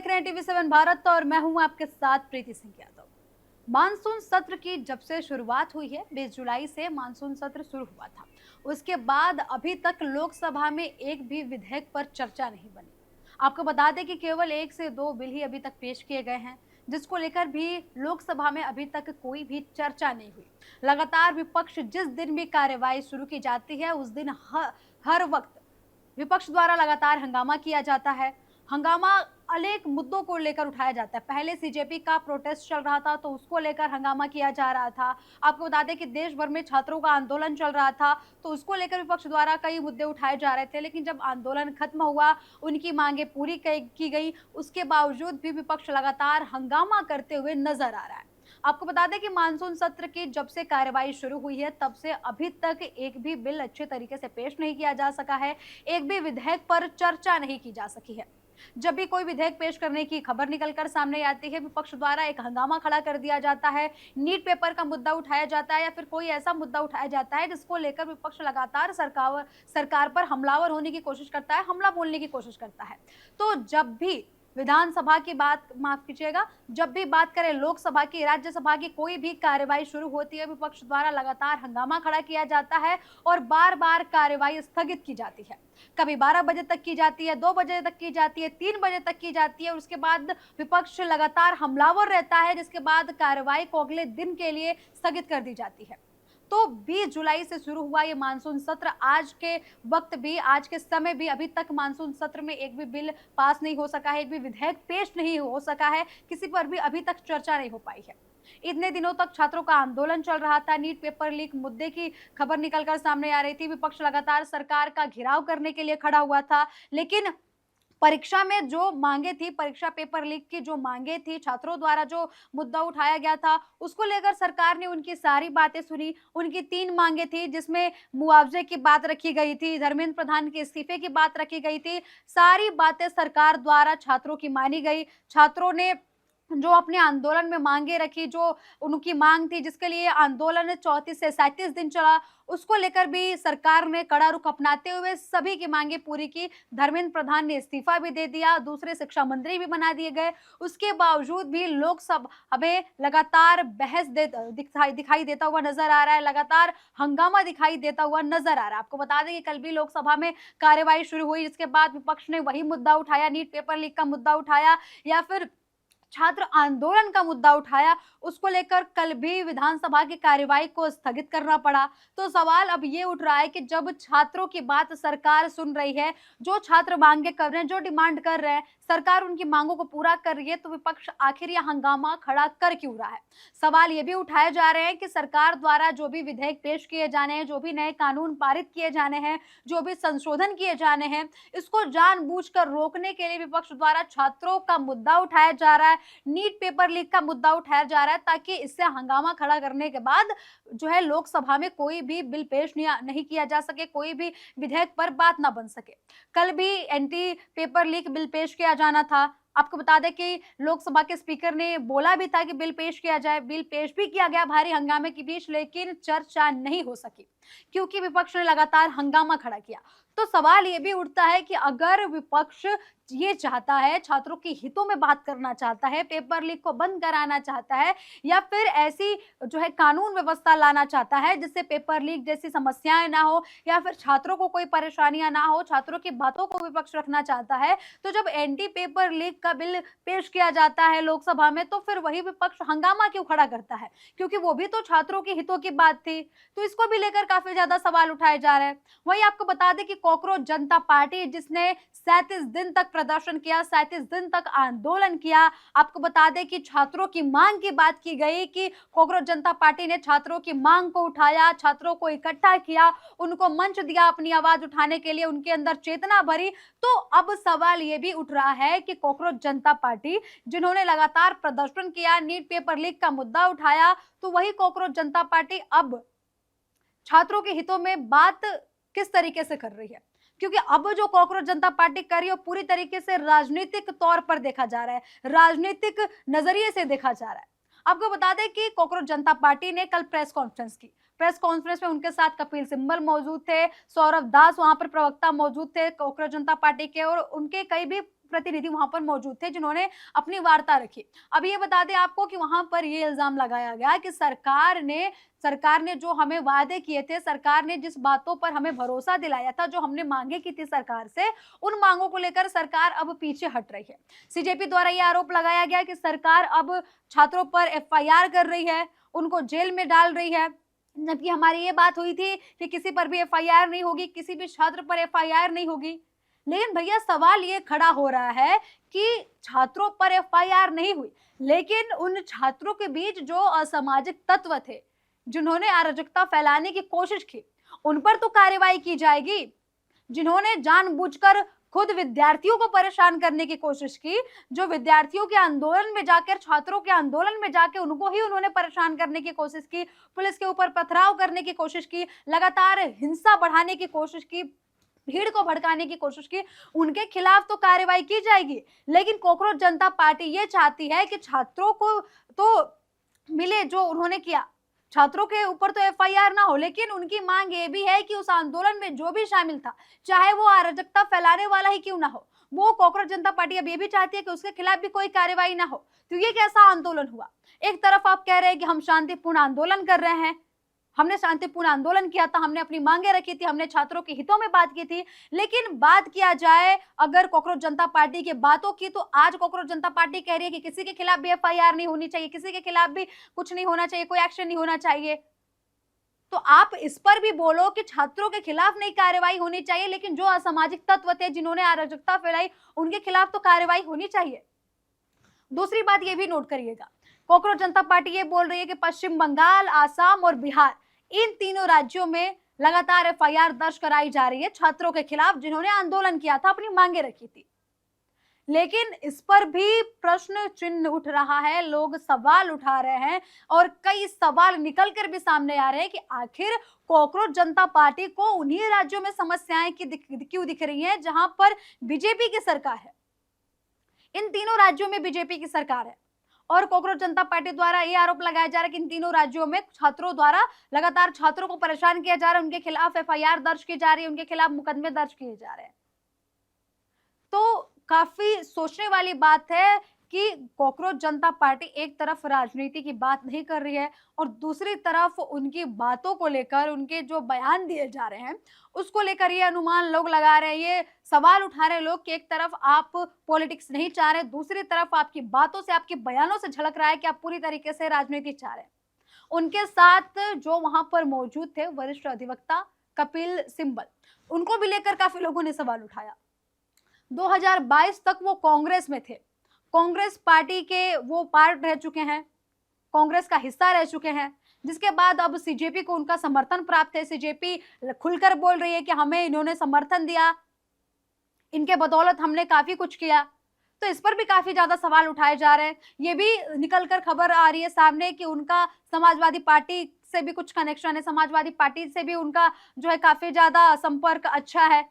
देख रहे हैं टीवी7 भारत और मैं हूं आपके साथ प्रीति सिंह यादव। मानसून सत्र की जब से शुरुआत हुई है, 20 जुलाई से मानसून सत्र शुरू हुआ था। उसके बाद अभी तक लोकसभा में एक भी विधेयक पर चर्चा नहीं बनी। आपको बता दें कि केवल 1 से 2 बिल ही अभी तक पेश किए गए हैं, जिसको लेकर भी लोकसभा में अभी तक कोई भी चर्चा नहीं हुई। लगातार विपक्ष जिस दिन भी कार्यवाही शुरू की जाती है, उस दिन हर वक्त विपक्ष द्वारा लगातार हंगामा किया जाता है। हंगामा अनेक मुद्दों को लेकर उठाया जाता है। पहले सीजेपी का प्रोटेस्ट चल रहा था, तो उसको लेकर हंगामा किया जा रहा था। आपको बता दें कि देश भर में छात्रों का आंदोलन चल रहा था, तो उसको लेकर विपक्ष द्वारा कई मुद्दे उठाए जा रहे थे। लेकिन जब आंदोलन खत्म हुआ, उनकी मांगें पूरी की गई, उसके बावजूद भी विपक्ष लगातार हंगामा करते हुए नजर आ रहा है। आपको बता दें कि मानसून सत्र की जब से कार्यवाही शुरू हुई है, तब से अभी तक एक भी बिल अच्छे तरीके से पेश नहीं किया जा सका है। एक भी विधेयक पर चर्चा नहीं की जा सकी है। जब भी कोई विधेयक पेश करने की खबर निकलकर सामने आती है, विपक्ष द्वारा एक हंगामा खड़ा कर दिया जाता है, नीट पेपर का मुद्दा उठाया जाता है या फिर कोई ऐसा मुद्दा उठाया जाता है जिसको लेकर विपक्ष लगातार सरकार पर हमलावर होने की कोशिश करता है, हमला बोलने की कोशिश करता है। तो जब भी विधानसभा की बात, माफ कीजिएगा, जब भी बात करें लोकसभा की, राज्यसभा की कोई भी कार्यवाही शुरू होती है, विपक्ष द्वारा लगातार हंगामा खड़ा किया जाता है और बार बार कार्यवाही स्थगित की जाती है। कभी 12 बजे तक की जाती है, 2 बजे तक की जाती है, 3 बजे तक की जाती है और उसके बाद विपक्ष लगातार हमलावर रहता है, जिसके बाद कार्यवाही को अगले दिन के लिए स्थगित कर दी जाती है। तो 20 जुलाई से शुरू हुआ ये मानसून सत्र, आज के वक्त भी, आज के समय भी अभी तक मानसून सत्र में एक भी बिल पास नहीं हो सका है, एक भी विधेयक पेश नहीं हो सका है, किसी पर भी अभी तक चर्चा नहीं हो पाई है। इतने दिनों तक छात्रों का आंदोलन चल रहा था, नीट पेपर लीक मुद्दे की खबर निकलकर सामने आ रही थी, विपक्ष लगातार सरकार का घेराव करने के लिए खड़ा हुआ था। लेकिन परीक्षा में जो मांगे थी, परीक्षा पेपर लीक की जो मांगे थी, छात्रों द्वारा जो मुद्दा उठाया गया था, उसको लेकर सरकार ने उनकी सारी बातें सुनी। उनकी 3 मांगे थी, जिसमें मुआवजे की बात रखी गई थी, धर्मेंद्र प्रधान के इस्तीफे की बात रखी गई थी। सारी बातें सरकार द्वारा छात्रों की मानी गई। छात्रों ने जो अपने आंदोलन में मांगे रखी, जो उनकी मांग थी, जिसके लिए आंदोलन 34 से 37 दिन चला, उसको लेकर भी सरकार ने कड़ा रुख अपनाते हुए सभी की मांगे पूरी की। धर्मेंद्र प्रधान ने इस्तीफा भी दे दिया, दूसरे शिक्षा मंत्री भी बना दिए गए। उसके बावजूद भी लोकसभा में लगातार बहस दिखाई देता हुआ नजर आ रहा है, लगातार हंगामा दिखाई देता हुआ नजर आ रहा है। आपको बता दें कि कल भी लोकसभा में कार्यवाही शुरू हुई, जिसके बाद विपक्ष ने वही मुद्दा उठाया, नीट पेपर लीक का मुद्दा उठाया या फिर छात्र आंदोलन का मुद्दा उठाया। उसको लेकर कल भी विधानसभा की कार्यवाही को स्थगित करना पड़ा। तो सवाल अब ये उठ रहा है कि जब छात्रों की बात सरकार सुन रही है, जो छात्र मांगे कर रहे हैं, जो डिमांड कर रहे हैं, सरकार उनकी मांगों को पूरा कर रही है, तो विपक्ष आखिर यह हंगामा खड़ा कर क्यों रहा है? सवाल ये भी उठाए जा रहे हैं कि सरकार द्वारा जो भी विधेयक पेश किए जाने हैं, जो भी नए कानून पारित किए जाने हैं, जो भी संशोधन किए जाने हैं, इसको जानबूझकर रोकने के लिए विपक्ष द्वारा छात्रों का मुद्दा उठाया जा रहा है, नीट पेपर लीक का मुद्दा उठाया जा रहा है, ताकि इससे हंगामा खड़ा करने के बाद जो है लोकसभा में कोई भी बिल पेश नहीं किया जा सके, कोई भी विधेयक पर बात ना बन सके। कल भी एंटी पेपर लीक बिल पेश किया जाना था। आपको बता दें कि लोकसभा के स्पीकर ने बोला भी था कि बिल पेश किया जाए, बिल पेश भी किया गया भारी हंगामे के बीच, लेकिन चर्चा नहीं हो सकी क्योंकि विपक्ष ने लगातार हंगामा खड़ा किया। तो सवाल ये भी उठता है कि अगर विपक्ष ये चाहता है, छात्रों के हितों में बात करना चाहता है, पेपर लीक को बंद कराना चाहता है या फिर ऐसी जो है कानून व्यवस्था लाना चाहता है जिससे पेपर लीक जैसी समस्याएं ना हो या फिर छात्रों को कोई परेशानियां ना हो, छात्रों की बातों को विपक्ष रखना चाहता है, तो जब एंटी पेपर लीक का बिल पेश किया जाता है लोकसभा में, तो फिर वही विपक्ष हंगामा क्यों खड़ा करता है? क्योंकि वो भी तो छात्रों के हितों की बात थी। तो इसको भी लेकर काफी ज्यादा सवाल उठाए जा रहे हैं। वहीं आपको बता दें कि कॉकरोच जनता पार्टी, जिसने 37 दिन तक प्रदर्शन किया, 37 दिन तक आंदोलन किया, आपको बता दें कि छात्रों की मांग की बात की गई कि कॉकरोच जनता पार्टी ने छात्रों की मांग को उठाया, छात्रों को इकट्ठा किया, उनको मंच दिया अपनी आवाज उठाने के लिए, उनके अंदर चेतना भरी। तो अब सवाल ये भी उठ रहा है कि कॉकरोच जनता पार्टी, जिन्होंने लगातार प्रदर्शन किया, नीट पेपर लीक का मुद्दा उठाया, तो वही कॉकरोच जनता पार्टी अब छात्रों के हितों में बात किस तरीके से कर रही है? क्योंकि अब जो कॉकरोच जनता पार्टी कर रही है, पूरी तरीके से राजनीतिक तौर पर देखा जा रहा है, राजनीतिक नजरिए से देखा जा रहा है। आपको बता दें कि कॉकरोच जनता पार्टी ने कल प्रेस कॉन्फ्रेंस की। प्रेस कॉन्फ्रेंस में उनके साथ कपिल सिब्बल मौजूद थे, सौरभ दास वहां पर प्रवक्ता मौजूद थे कॉकरोच जनता पार्टी के, और उनके कई भी प्रतिनिधि वहां पर मौजूद थे जिन्होंने अपनी वार्ता रखी। अब ये बता दें आपको कि वहां पर ये इल्जाम लगाया गया कि सरकार ने जो हमें वादे किए थे, सरकार ने जिस बातों पर हमें भरोसा दिलाया था, जो हमने मांगे की थी सरकार से, उन मांगों को लेकर सरकार अब पीछे हट रही है। सीजेपी द्वारा यह आरोप लगाया गया कि सरकार अब छात्रों पर एफआईआर कर रही है, उनको जेल में डाल रही है, जबकि हमारी ये बात हुई थी कि किसी पर भी एफआईआर नहीं होगी, किसी भी छात्र पर एफआईआर नहीं होगी। लेकिन भैया सवाल ये खड़ा हो रहा है कि छात्रों पर एफआईआर नहीं हुई, लेकिन उन छात्रों के बीच जो असामाजिक तत्व थे, जिन्होंने अराजकता फैलाने की कोशिश की, उन पर तो कार्रवाई की जाएगी। जिन्होंने जानबूझकर खुद विद्यार्थियों को परेशान करने की कोशिश की, जो विद्यार्थियों के आंदोलन में जाकर, छात्रों के आंदोलन में जाकर उनको ही उन्होंने परेशान करने की कोशिश की, पुलिस के ऊपर पथराव करने की कोशिश की, लगातार हिंसा बढ़ाने की कोशिश की, भीड़ को भड़काने की कोशिश की, उनके खिलाफ तो कार्रवाई की जाएगी। लेकिन कॉकरोच जनता पार्टी ये चाहती है कि छात्रों को तो मिले जो उन्होंने किया, छात्रों के ऊपर तो एफआईआर ना हो, लेकिन उनकी मांग ये भी है कि उस आंदोलन में जो भी शामिल था, चाहे वो अराजकता फैलाने वाला ही क्यों ना हो, वो कॉकरोच जनता पार्टी अब ये भी चाहती है कि उसके खिलाफ भी कोई कार्रवाई ना हो। तो ये कैसा आंदोलन हुआ? एक तरफ आप कह रहे हैं कि हम शांतिपूर्ण आंदोलन कर रहे हैं, हमने शांतिपूर्ण आंदोलन किया था, हमने अपनी मांगे रखी थी, हमने छात्रों के हितों में बात की थी, लेकिन बात किया जाए अगर कॉकरोच जनता पार्टी की बातों की, तो आज कॉकरोच जनता पार्टी कह रही है कि किसी के खिलाफ भी एफआईआर नहीं होनी चाहिए, किसी के खिलाफ भी कुछ नहीं होना चाहिए, कोई एक्शन नहीं होना चाहिए। तो आप इस पर भी बोलो कि छात्रों के खिलाफ नहीं कार्रवाई होनी चाहिए, लेकिन जो असामाजिक तत्व थे जिन्होंने अराजकता फैलाई, उनके खिलाफ तो कार्रवाई होनी चाहिए। दूसरी बात ये भी नोट करिएगा, कॉकरोच जनता पार्टी ये बोल रही है कि पश्चिम बंगाल, आसाम और बिहार, इन तीनों राज्यों में लगातार एफआईआर दर्ज कराई जा रही है छात्रों के खिलाफ जिन्होंने आंदोलन किया था, अपनी मांगे रखी थी। लेकिन इस पर भी प्रश्न चिन्ह उठ रहा है, लोग सवाल उठा रहे हैं और कई सवाल निकल कर भी सामने आ रहे हैं कि आखिर कॉकरोच जनता पार्टी को उन्हीं राज्यों में समस्याएं क्यों दिख रही हैं जहां पर बीजेपी की सरकार है। इन तीनों राज्यों में बीजेपी की सरकार है और कॉकरोच जनता पार्टी द्वारा ये आरोप लगाया जा रहा है कि इन तीनों राज्यों में छात्रों द्वारा लगातार छात्रों को परेशान किया जा रहा है, उनके खिलाफ एफआईआर दर्ज की जा रही है, उनके खिलाफ मुकदमे दर्ज किए जा रहे हैं। तो काफी सोचने वाली बात है कि कॉकरोच जनता पार्टी एक तरफ राजनीति की बात नहीं कर रही है और दूसरी तरफ उनकी बातों को लेकर, उनके जो बयान दिए जा रहे हैं उसको लेकर ये अनुमान लोग लगा रहे हैं, ये सवाल उठा रहे हैं लोग कि एक तरफ आप पॉलिटिक्स नहीं चाह रहे, दूसरी तरफ आपकी बातों से, आपके बयानों से झलक रहा है कि आप पूरी तरीके से राजनीति चाह रहे हैं। उनके साथ जो वहां पर मौजूद थे वरिष्ठ अधिवक्ता कपिल सिब्बल, उनको भी लेकर काफी लोगों ने सवाल उठाया। 2022 तक वो कांग्रेस में थे, कांग्रेस पार्टी के वो पार्ट रह चुके हैं, कांग्रेस का हिस्सा रह चुके हैं, जिसके बाद अब सीजेपी को उनका समर्थन प्राप्त है। सीजेपी खुलकर बोल रही है कि हमें इन्होंने समर्थन दिया, इनके बदौलत हमने काफी कुछ किया। तो इस पर भी काफी ज्यादा सवाल उठाए जा रहे हैं। ये भी निकलकर खबर आ रही है सामने कि उनका समाजवादी पार्टी से भी कुछ कनेक्शन है, समाजवादी पार्टी से भी उनका जो है काफी ज्यादा संपर्क अच्छा है।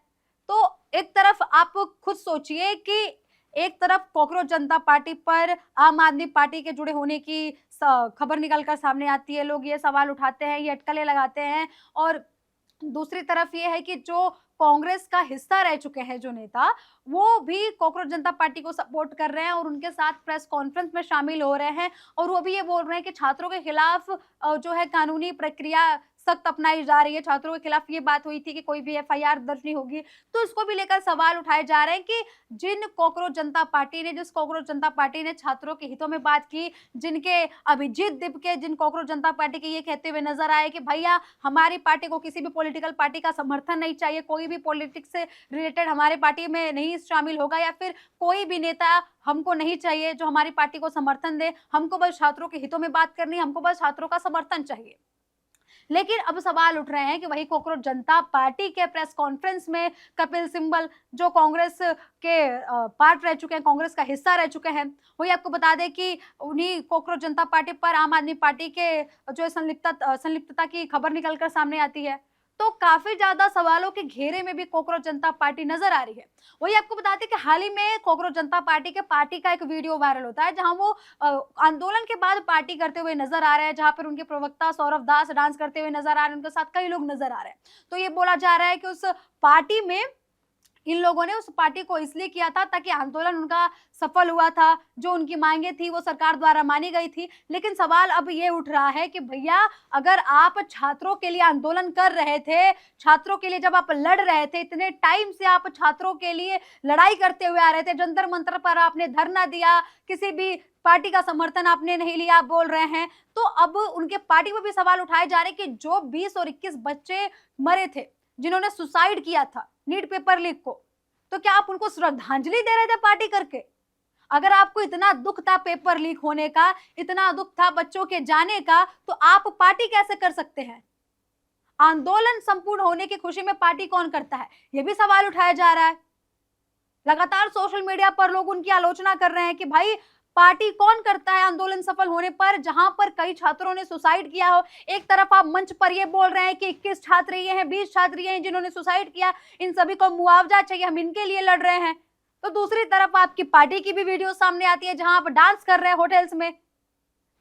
तो एक तरफ आप खुद सोचिए कि एक तरफ कॉकरोच जनता पार्टी पर आम आदमी पार्टी के जुड़े होने की खबर निकलकर सामने आती है, लोग ये सवाल उठाते हैं, ये अटकलें लगाते हैं, और दूसरी तरफ ये है कि जो कांग्रेस का हिस्सा रह चुके हैं जो नेता, वो भी कॉकरोच जनता पार्टी को सपोर्ट कर रहे हैं और उनके साथ प्रेस कॉन्फ्रेंस में शामिल हो रहे हैं और वो भी ये बोल रहे हैं कि छात्रों के खिलाफ जो है कानूनी प्रक्रिया सख्त अपनाई जा रही है। छात्रों के खिलाफ ये बात हुई थी कि कोई भी एफआईआर दर्ज नहीं होगी। तो इसको भी लेकर सवाल उठाए जा रहे हैं कि जिस कॉकरोच जनता पार्टी ने छात्रों के हितों में बात की, जिनके अभिजीत दीपके जिन कॉकरोच जनता पार्टी के ये कहते हुए नजर आए कि भैया हमारी पार्टी को किसी भी पॉलिटिकल पार्टी का समर्थन नहीं चाहिए, कोई भी पॉलिटिक्स से रिलेटेड हमारी पार्टी में नहीं शामिल होगा, या फिर कोई भी नेता हमको नहीं चाहिए जो हमारी पार्टी को समर्थन दे, हमको बस छात्रों के हितों में बात करनी है, हमको बस छात्रों का समर्थन चाहिए। लेकिन अब सवाल उठ रहे हैं कि वही कॉकरोच जनता पार्टी के प्रेस कॉन्फ्रेंस में कपिल सिब्बल जो कांग्रेस के पार्ट रह चुके हैं, कांग्रेस का हिस्सा रह चुके हैं, वही आपको बता दें कि उन्हीं कॉकरोच जनता पार्टी पर आम आदमी पार्टी के जो संलिप्तता की खबर निकलकर सामने आती है। तो काफी ज्यादा सवालों के घेरे में भी कॉकरोच जनता पार्टी नजर आ रही है। वही आपको बताते कि हाल ही में कॉकरोच जनता पार्टी के पार्टी का एक वीडियो वायरल होता है जहां वो आंदोलन के बाद पार्टी करते हुए नजर आ रहे हैं, जहां पर उनके प्रवक्ता सौरभ दास डांस करते हुए नजर आ रहे हैं, उनके साथ कई लोग नजर आ रहे हैं। तो ये बोला जा रहा है कि उस पार्टी में इन लोगों ने उस पार्टी को इसलिए किया था ताकि आंदोलन उनका सफल हुआ था, जो उनकी मांगे थी वो सरकार द्वारा मानी गई थी। लेकिन सवाल अब ये उठ रहा है कि भैया अगर आप छात्रों के लिए आंदोलन कर रहे थे, छात्रों के लिए जब आप लड़ रहे थे, इतने टाइम से आप छात्रों के लिए लड़ाई करते हुए आ रहे थे, जंतर मंतर पर आपने धरना दिया, किसी भी पार्टी का समर्थन आपने नहीं लिया, आप बोल रहे हैं, तो अब उनके पार्टी में भी सवाल उठाए जा रहे कि जो 20 और 21 बच्चे मरे थे, जिन्होंने सुसाइड किया था नीट पेपर लीक को, तो क्या आप उनको श्रद्धांजलि दे रहे थे पार्टी करके? अगर आपको इतना दुख था पेपर लीक होने का, इतना दुख था बच्चों के जाने का, तो आप पार्टी कैसे कर सकते हैं? आंदोलन संपूर्ण होने की खुशी में पार्टी कौन करता है, यह भी सवाल उठाया जा रहा है। लगातार सोशल मीडिया पर लोग उनकी आलोचना कर रहे हैं कि भाई पार्टी कौन करता है आंदोलन सफल होने पर, जहां पर कई छात्रों ने सुसाइड किया हो। एक तरफ आप मंच पर ये बोल रहे हैं कि 21 छात्र ये हैं, 20 छात्र ये हैं जिन्होंने सुसाइड किया, इन सभी को मुआवजा चाहिए, हम इनके लिए लड़ रहे हैं। तो दूसरी तरफ आपकी पार्टी की भी वीडियो सामने आती है जहां आप डांस कर रहे हैं होटल्स में।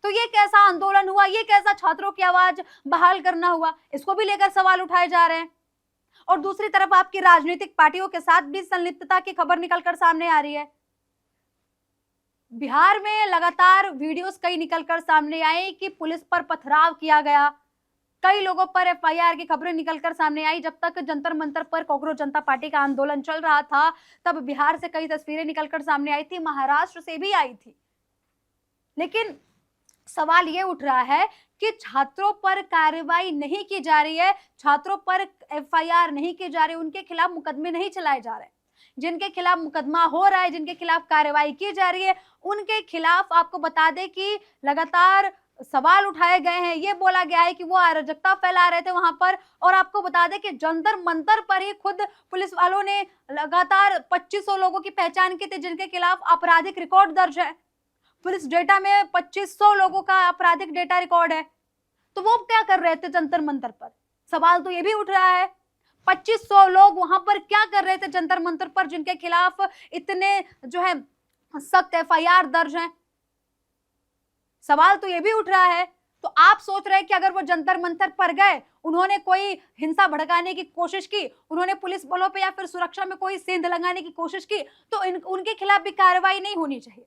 तो ये कैसा आंदोलन हुआ, ये कैसा छात्रों की आवाज बहाल करना हुआ, इसको भी लेकर सवाल उठाए जा रहे हैं। और दूसरी तरफ आपकी राजनीतिक पार्टियों के साथ भी संलिप्तता की खबर निकलकर सामने आ रही है। बिहार में लगातार वीडियोस कई निकलकर सामने आए कि पुलिस पर पथराव किया गया, कई लोगों पर एफआईआर की खबरें निकलकर सामने आई। जब तक जंतर मंतर पर कांग्रेस जनता पार्टी का आंदोलन चल रहा था, तब बिहार से कई तस्वीरें निकलकर सामने आई थी, महाराष्ट्र से भी आई थी। लेकिन सवाल ये उठ रहा है कि छात्रों पर कार्रवाई नहीं की जा रही है, छात्रों पर एफआईआर नहीं की जा रही, उनके खिलाफ मुकदमे नहीं चलाए जा रहे। जिनके खिलाफ मुकदमा हो रहा है, जिनके खिलाफ कार्रवाई की जा रही है, उनके खिलाफ आपको बता दें कि लगातार सवाल उठाए गए हैं। ये बोला गया है कि वो अराजकता फैला रहे थे वहां पर। और आपको बता दें कि जंतर मंतर पर ही खुद पुलिस वालों ने लगातार 2500 लोगों की पहचान की थी जिनके खिलाफ आपराधिक रिकॉर्ड दर्ज है। पुलिस डेटा में 2500 लोगों का आपराधिक डेटा रिकॉर्ड है। तो वो क्या कर रहे थे जंतर मंतर पर? सवाल तो ये भी उठ रहा है, 2500 लोग वहां पर क्या कर रहे थे जंतर मंतर पर, जिनके खिलाफ इतने जो है सख्त एफआईआर दर्ज हैं? सवाल तो ये भी उठ रहा है। तो आप सोच रहे हैं कि अगर वो जंतर मंतर पर गए, उन्होंने कोई हिंसा भड़काने की कोशिश की, उन्होंने पुलिस बलों पे या फिर सुरक्षा में कोई सेंध लगाने की कोशिश की, तो उनके खिलाफ भी कार्रवाई नहीं होनी चाहिए?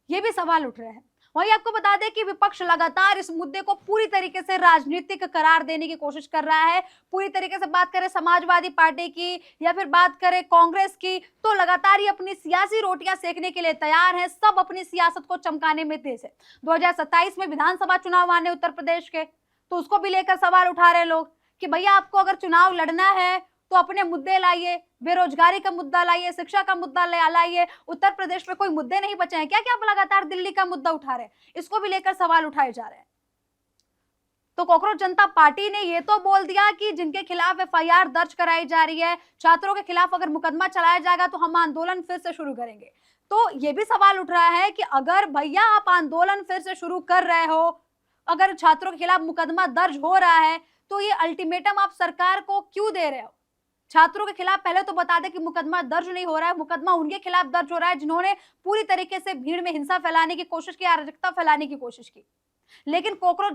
ये भी सवाल उठ रहे हैं। वहीं आपको बता दें कि विपक्ष लगातार इस मुद्दे को पूरी तरीके से राजनीतिक करार देने की कोशिश कर रहा है। पूरी तरीके से बात करें समाजवादी पार्टी की या फिर बात करें कांग्रेस की, तो लगातार ये अपनी सियासी रोटियां सेकने के लिए तैयार हैं। सब अपनी सियासत को चमकाने में तेज है। 2027 में विधानसभा चुनाव आने उत्तर प्रदेश के, तो उसको भी लेकर सवाल उठा रहे लोग कि भैया आपको अगर चुनाव लड़ना है तो अपने मुद्दे लाइए, बेरोजगारी का मुद्दा लाइए, शिक्षा का मुद्दा लाइए। उत्तर प्रदेश में कोई मुद्दे नहीं बचे हैं क्या कि आप लगातार दिल्ली का मुद्दा उठा रहे हैं? इसको भी लेकर सवाल उठाए जा रहे हैं। तो कांग्रेस जनता पार्टी ने ये तो बोल दिया कि जिनके खिलाफ एफआईआर दर्ज कराई जा रही है, छात्रों के खिलाफ अगर मुकदमा चलाया जाएगा तो हम आंदोलन फिर से शुरू करेंगे। तो ये भी सवाल उठ रहा है कि अगर भैया आप आंदोलन फिर से शुरू कर रहे हो, अगर छात्रों के खिलाफ मुकदमा दर्ज हो रहा है, तो ये अल्टीमेटम आप सरकार को क्यों दे रहे हो? छात्रों के खिलाफ पहले तो बता दें कि मुकदमा दर्ज नहीं हो रहा है, मुकदमा उनके खिलाफ दर्ज हो रहा है जिन्होंने पूरी तरीके से भीड़ में हिंसा फैलाने की कोशिश की, अराजकता फैलाने की कोशिश की। लेकिन कांग्रेस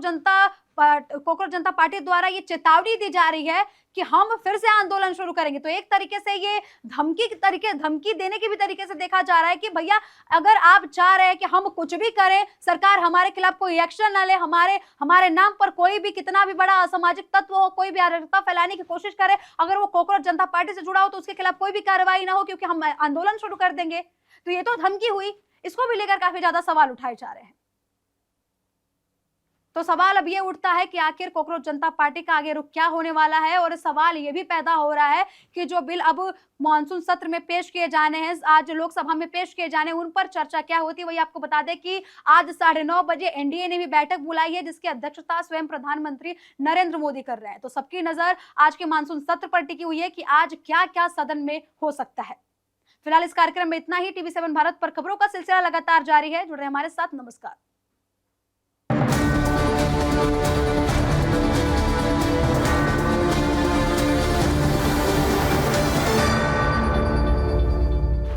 जनता पार्टी द्वारा ये चेतावनी दी जा रही है कि हम फिर से आंदोलन शुरू करेंगे। तो एक तरीके से ये धमकी देने के भी तरीके से देखा जा रहा है कि भैया अगर आप चाह रहे हैं कि हम कुछ भी करें, सरकार हमारे खिलाफ कोई एक्शन ना ले, हमारे नाम पर कोई भी कितना भी बड़ा असामाजिक तत्व हो, कोई भी अराजकता फैलाने की कोशिश करे, अगर वो कांग्रेस जनता पार्टी से जुड़ा हो तो उसके खिलाफ कोई भी कार्रवाई ना हो क्योंकि हम आंदोलन शुरू कर देंगे। तो ये तो धमकी हुई, इसको भी लेकर काफी ज्यादा सवाल उठाए जा रहे हैं। तो सवाल अब ये उठता है कि आखिर कांग्रेस जनता पार्टी का आगे रुख क्या होने वाला है। और सवाल ये भी पैदा हो रहा है कि जो बिल अब मानसून सत्र में पेश किए जाने हैं, आज लोकसभा में पेश किए जाने, उन पर चर्चा क्या होती है। वही आपको बता दें कि आज 9:30 बजे एनडीए ने भी बैठक बुलाई है जिसकी अध्यक्षता स्वयं प्रधानमंत्री नरेंद्र मोदी कर रहे हैं। तो सबकी नजर आज के मानसून सत्र पर टिकी हुई है कि आज क्या क्या सदन में हो सकता है। फिलहाल इस कार्यक्रम में इतना ही। TV7 भारत पर खबरों का सिलसिला लगातार जारी है। जुड़ रहे हमारे साथ। नमस्कार।